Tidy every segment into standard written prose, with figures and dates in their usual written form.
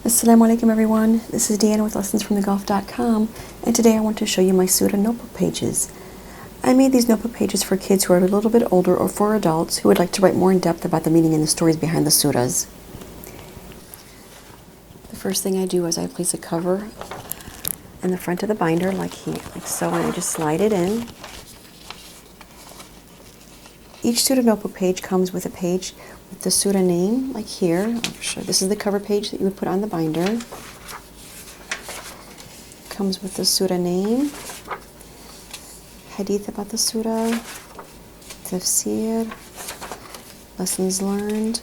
Assalamu alaikum everyone, this is Deanna with LessonsfromtheGulf.com, and today I want to show you my Surah notebook pages. I made these notebook pages for kids who are a little bit older or for adults who would like to write more in depth about the meaning and the stories behind the surahs. The first thing I do is I place a cover in the front of the binder like so, and I just slide it in. Each Surah notebook page comes with a page with the Surah name, like here. I'll show. This is the cover page that you would put on the binder. Comes with the Surah name, hadith about the Surah, tafsir, lessons learned,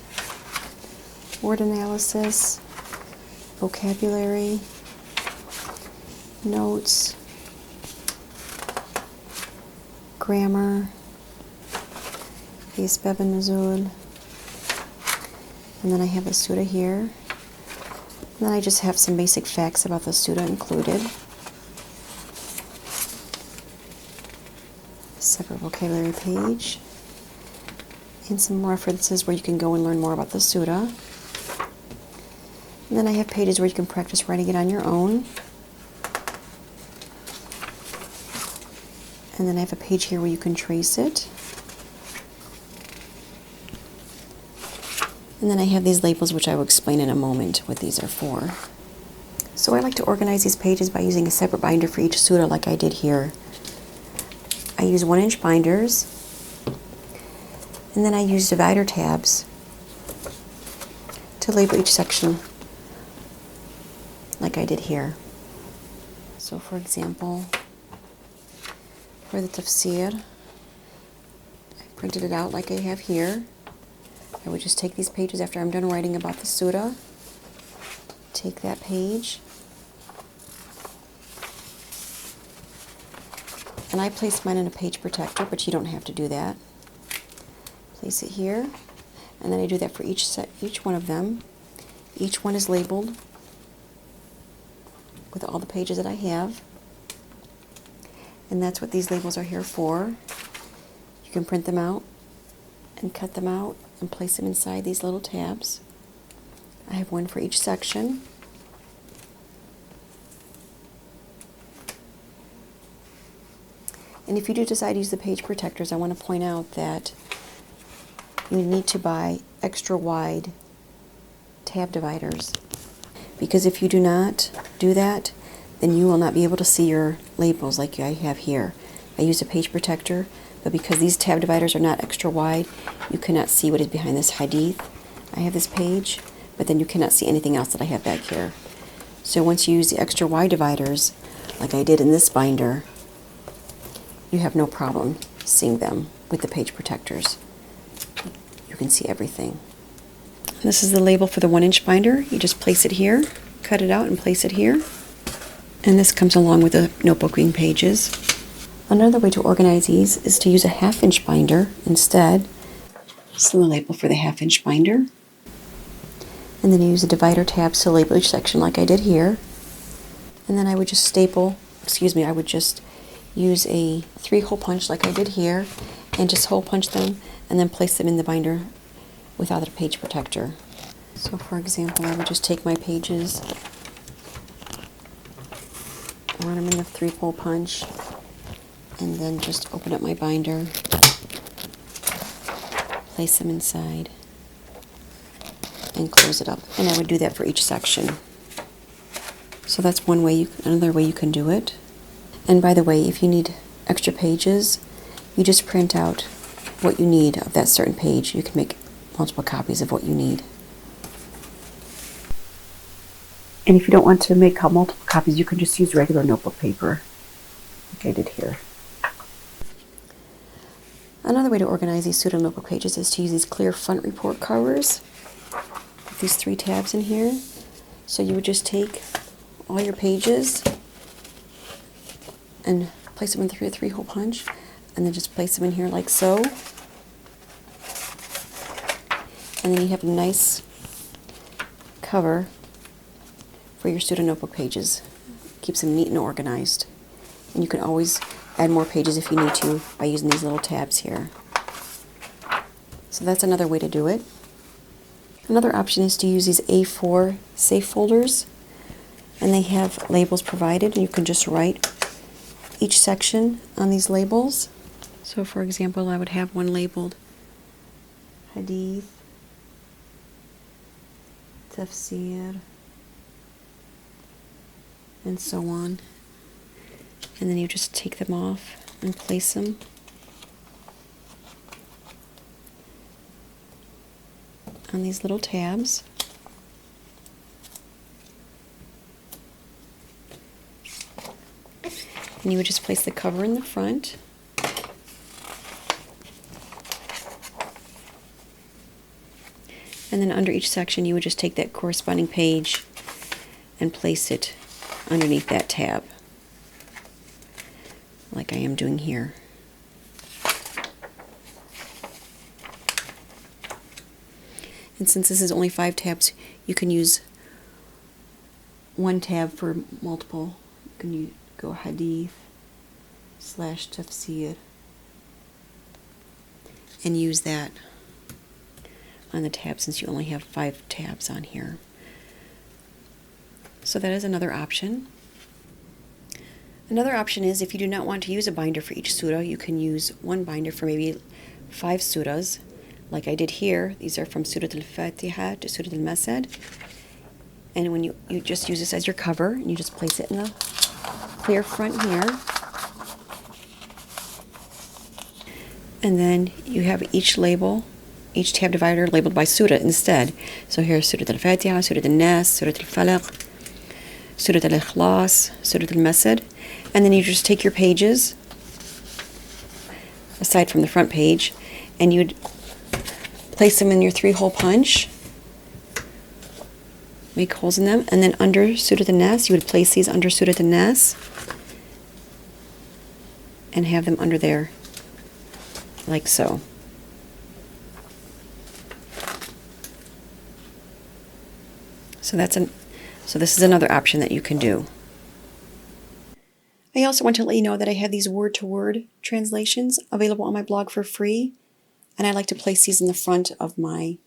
word analysis, vocabulary, notes, grammar, Asbab and Nuzul, and then I have the Surah here. And then I just have some basic facts about the Surah included. A separate vocabulary page. And some references where you can go and learn more about the Surah. And then I have pages where you can practice writing it on your own. And then I have a page here where you can trace it. And then I have these labels, which I will explain in a moment what these are for. So I like to organize these pages by using a separate binder for each surah like I did here. I use 1-inch binders, and then I use divider tabs to label each section like I did here. So for example, for the tafsir, I printed it out like I have here. I would just take these pages after I'm done writing about the surah, take that page, and I place mine in a page protector, but you don't have to do that. Place it here, and then I do that for each one of them. Each one is labeled with all the pages that I have, and that's what these labels are here for. You can print them out and cut them out and place them inside these little tabs. I have one for each section. And if you do decide to use the page protectors, I want to point out that you need to buy extra wide tab dividers, because if you do not do that, then you will not be able to see your labels like I have here. I use a page protector, but because these tab dividers are not extra wide, you cannot see what is behind this hadith. I have this page, but then you cannot see anything else that I have back here. So once you use the extra wide dividers, like I did in this binder, you have no problem seeing them with the page protectors. You can see everything. This is the label for the 1-inch binder. You just place it here, cut it out and place it here. And this comes along with the notebooking pages. Another way to organize these is to use a 1/2-inch binder instead. This is the label for the 1/2-inch binder. And then you use the divider tabs to label each section like I did here. And then I would just I would just use a 3-hole punch like I did here, and just hole punch them and then place them in the binder without a page protector. So for example, I would just take my pages, run them in the 3-hole punch, and then just open up my binder, place them inside, and close it up. And I would do that for each section. So that's one way. Another way you can do it. And by the way, if you need extra pages, you just print out what you need of that certain page. You can make multiple copies of what you need. And if you don't want to make multiple copies, you can just use regular notebook paper, like I did here. Another way to organize these Surah notebook pages is to use these clear front report covers with these 3 tabs in here. So you would just take all your pages and place them in through a 3-hole punch, and then just place them in here like so. And then you have a nice cover for your Surah notebook pages. Keeps them neat and organized. And you can always add more pages if you need to by using these little tabs here. So that's another way to do it. Another option is to use these A4 safe folders, and they have labels provided, and you can just write each section on these labels. So for example, I would have one labeled Hadith, Tafsir, and so on. And then you just take them off and place them on these little tabs. And you would just place the cover in the front. And then under each section you would just take that corresponding page and place it underneath that tab, like I am doing here. And since this is only 5 tabs, you can use one tab for multiple. You can go Hadith / Tafsir and use that on the tab, since you only have 5 tabs on here. So that is another option. Another option is, if you do not want to use a binder for each surah, you can use one binder for maybe 5 surahs, like I did here. These are from Surah Al-Fatiha to Surah Al-Masad. And when you just use this as your cover, and you just place it in the clear front here. And then you have each tab divider labeled by surah instead. So here's Surah Al-Fatiha, Surah Al-Nas, Surah Al-Falaq, Surah Al-Ikhlas, Surah Al-Masad. And then you just take your pages, aside from the front page, and you would place them in your 3-hole punch, make holes in them, and then under Surah Al-Nas, you would place these under Surah Al-Nas and have them under there, like so. So this is another option that you can do. I also want to let you know that I have these word-to-word translations available on my blog for free, and I like to place these in the front of my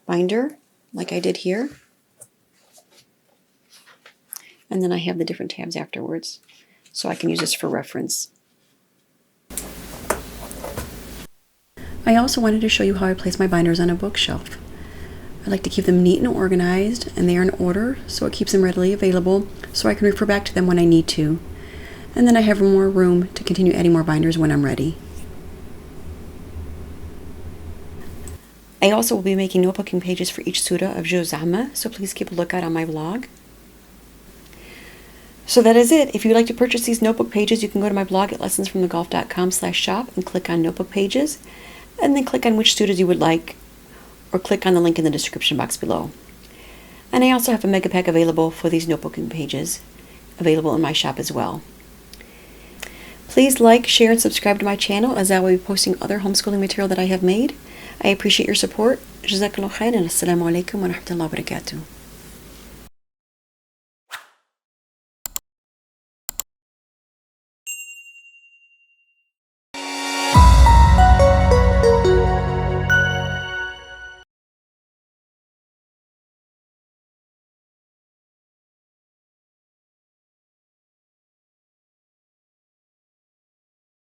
binder, like I did here. And then I have the different tabs afterwards, so I can use this for reference. I also wanted to show you how I place my binders on a bookshelf. I like to keep them neat and organized, and they are in order, so it keeps them readily available, so I can refer back to them when I need to. And then I have more room to continue adding more binders when I'm ready. I also will be making notebooking pages for each surah of Juz Amma, so please keep a lookout on my blog. So that is it. If you'd like to purchase these notebook pages, you can go to my blog at lessonsfromthegulf.com/shop and click on notebook pages, and then click on which surahs you would like, or click on the link in the description box below. And I also have a mega pack available for these notebooking pages, available in my shop as well. Please like, share, and subscribe to my channel, as I will be posting other homeschooling material that I have made. I appreciate your support. Jazakallah khair, and assalamu alaikum wa rahmatullahi wa barakatuh.